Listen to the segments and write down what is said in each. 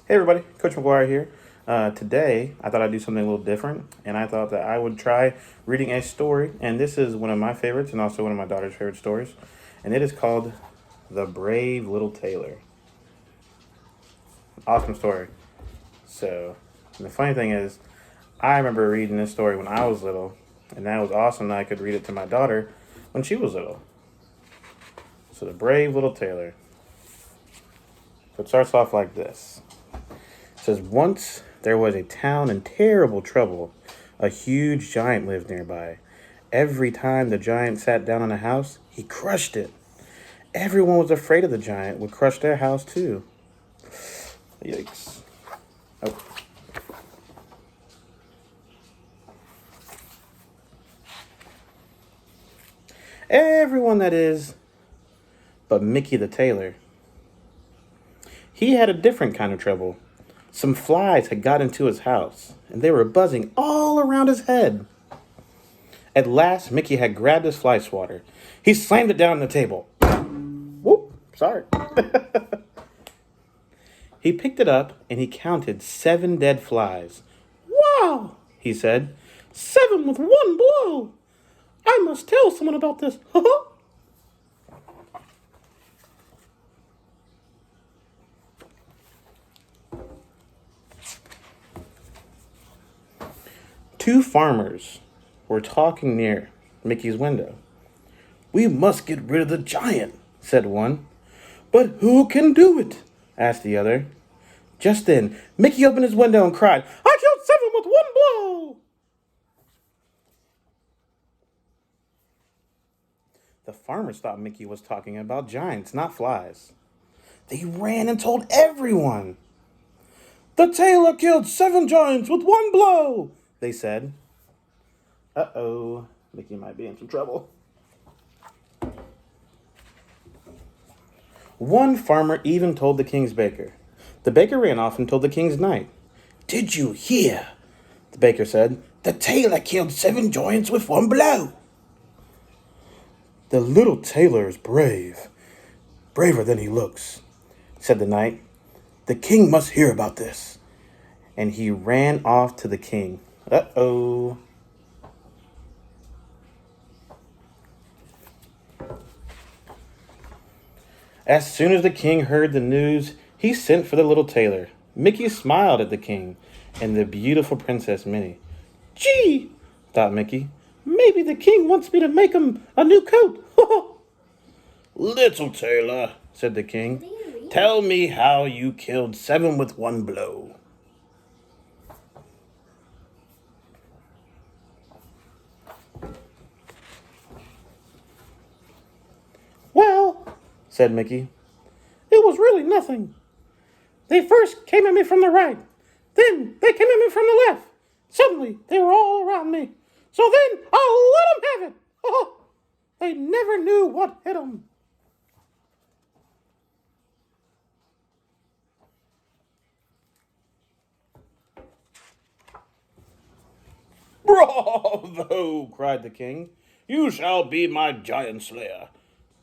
Hey everybody, Coach McGuire here. Today, I thought I'd do something a little different, and I thought that I would try reading a story. And this is one of my favorites, and also one of my daughter's favorite stories. And it is called "The Brave Little Tailor." Awesome story. So, and the funny thing is, I remember reading this story when I was little, and that was awesome that I could read it to my daughter when she was little. So, "The Brave Little Tailor." So it starts off like this. It says, once there was a town in terrible trouble. A huge giant lived nearby. Every time the giant sat down on a house, he crushed it. Everyone was afraid of the giant would crush their house too. Yikes. Oh. Everyone, that is, but Mickey the tailor. He had a different kind of trouble. Some flies had got into his house, and they were buzzing all around his head. At last, Mickey had grabbed his fly swatter. He slammed it down on the table. Whoop, sorry. He picked it up and he counted 7 dead flies. Wow, he said. 7 with one blow. I must tell someone about this. Two farmers were talking near Mickey's window. We must get rid of the giant, said one. But who can do it? Asked the other. Just then, Mickey opened his window and cried, I killed 7 with one blow! The farmers thought Mickey was talking about giants, not flies. They ran and told everyone. The tailor killed 7 giants with one blow, they said. Uh-oh, Mickey might be in some trouble. One farmer even told the king's baker. The baker ran off and told the king's knight. Did you hear? The baker said. The tailor killed 7 giants with one blow. The little tailor is brave. Braver than he looks, said the knight. The king must hear about this. And he ran off to the king. Uh-oh. As soon as the king heard the news, he sent for the little tailor. Mickey smiled at the king and the beautiful Princess Minnie. Gee, thought Mickey, maybe the king wants me to make him a new coat. Little tailor, said the king, tell me how you killed 7 with one blow. Well, said Mickey, it was really nothing. They first came at me from the right. Then they came at me from the left. Suddenly, they were all around me. So then, I let them have it. They never knew what hit them. Bravo, cried the king. You shall be my giant slayer.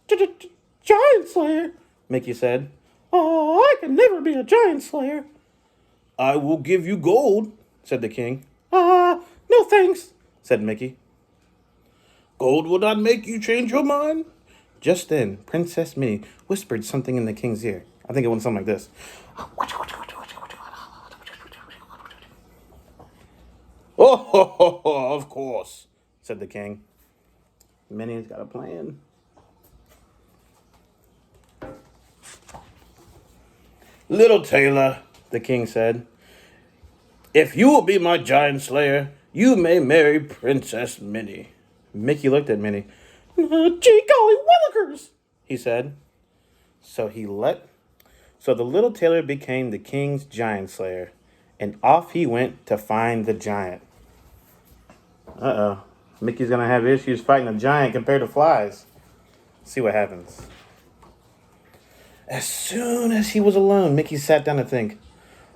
Giant slayer, Mickey said. Oh, I can never be a giant slayer. I will give you gold, said the king. No thanks, said Mickey. Gold will not make you change your mind. Just then, Princess Minnie whispered something in the king's ear. I think it went something like this. Oh, of course, said the king. Minnie's got a plan. Little tailor, the king said, if you will be my giant slayer, you may marry Princess Minnie. Mickey looked at Minnie. Gee golly willikers, he said. So the little tailor became the king's giant slayer, and off he went to find the giant. Uh-oh. Mickey's gonna have issues fighting a giant compared to flies. Let's see what happens. As soon as he was alone, Mickey sat down to think.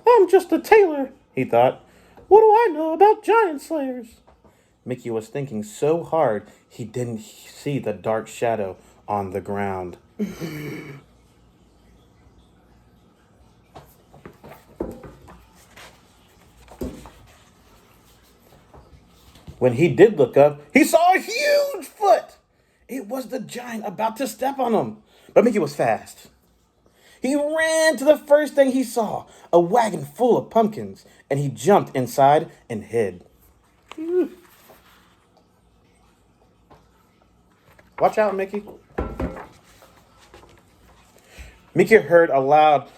I'm just a tailor, he thought. What do I know about giant slayers? Mickey was thinking so hard he didn't see the dark shadow on the ground. When he did look up, he saw a huge foot. It was the giant about to step on him. But Mickey was fast. He ran to the first thing he saw, a wagon full of pumpkins, and he jumped inside and hid. Watch out, Mickey. Mickey heard a loud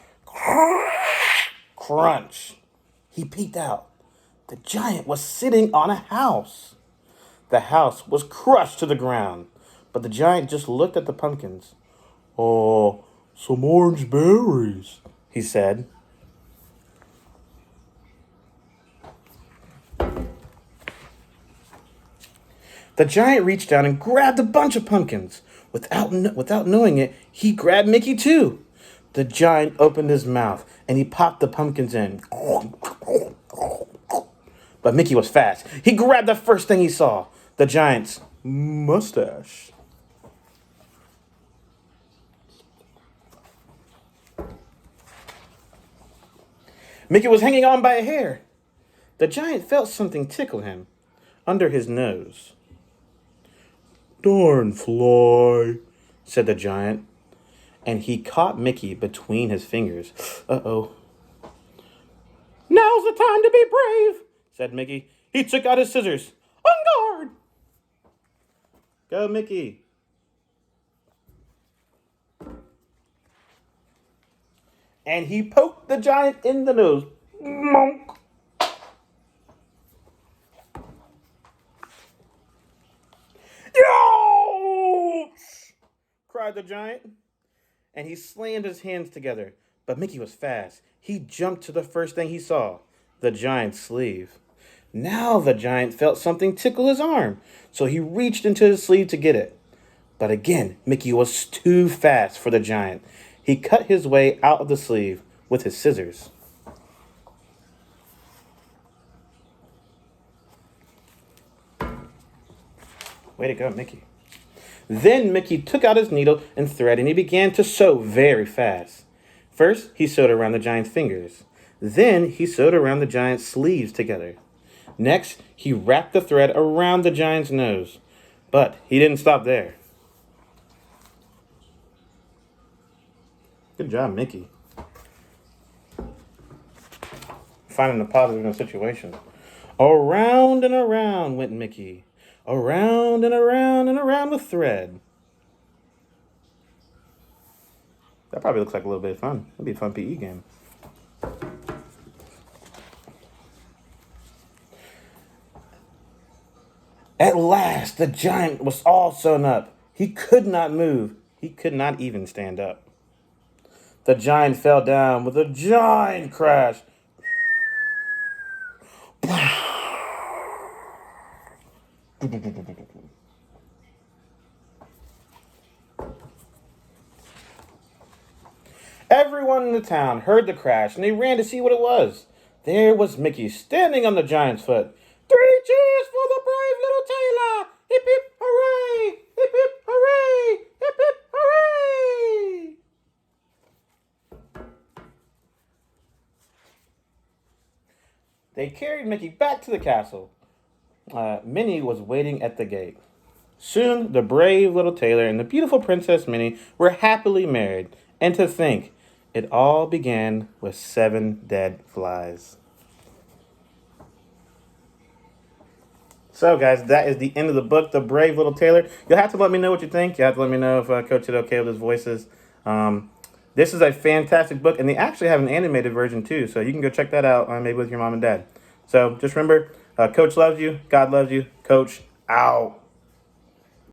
crunch. He peeked out. The giant was sitting on a house. The house was crushed to the ground, but the giant just looked at the pumpkins. "Oh, some orange berries," he said. The giant reached down and grabbed a bunch of pumpkins. Without knowing it, he grabbed Mickey too. The giant opened his mouth and he popped the pumpkins in. But Mickey was fast. He grabbed the first thing he saw, the giant's mustache. Mickey was hanging on by a hair. The giant felt something tickle him under his nose. "Darn fly," said the giant, and he caught Mickey between his fingers. Uh-oh. "Now's the time to be brave," said Mickey. He took out his scissors. "On guard!" Go, Mickey. And he poked the giant in the nose. Monk. "Ouch!" cried the giant. And he slammed his hands together. But Mickey was fast. He jumped to the first thing he saw, the giant's sleeve. Now the giant felt something tickle his arm, so he reached into his sleeve to get it. But again, Mickey was too fast for the giant. He cut his way out of the sleeve with his scissors. Way to go, Mickey. Then Mickey took out his needle and thread and he began to sew very fast. First, he sewed around the giant's fingers. Then he sewed around the giant's sleeves together. Next, he wrapped the thread around the giant's nose. But he didn't stop there. Good job, Mickey. Finding the positive in the situation. Around and around went Mickey. Around and around and around with thread. That probably looks like a little bit of fun. That'd be a fun PE game. At last, the giant was all sewn up. He could not move. He could not even stand up. The giant fell down with a giant crash. Everyone in the town heard the crash and they ran to see what it was. There was Mickey standing on the giant's foot. "Three cheers for the brave little Tailor! Hip hip hooray! Hip hip hooray! Hip hip hooray!" They carried Mickey back to the castle. Minnie was waiting at the gate. Soon, the brave little Tailor and the beautiful Princess Minnie were happily married. And to think, it all began with 7 dead flies. So, guys, that is the end of the book, The Brave Little Tailor. You'll have to let me know what you think. You have to let me know if Coach did okay with his voices. This is a fantastic book, and they actually have an animated version, too. So you can go check that out, maybe with your mom and dad. So just remember, Coach loves you. God loves you. Coach, out.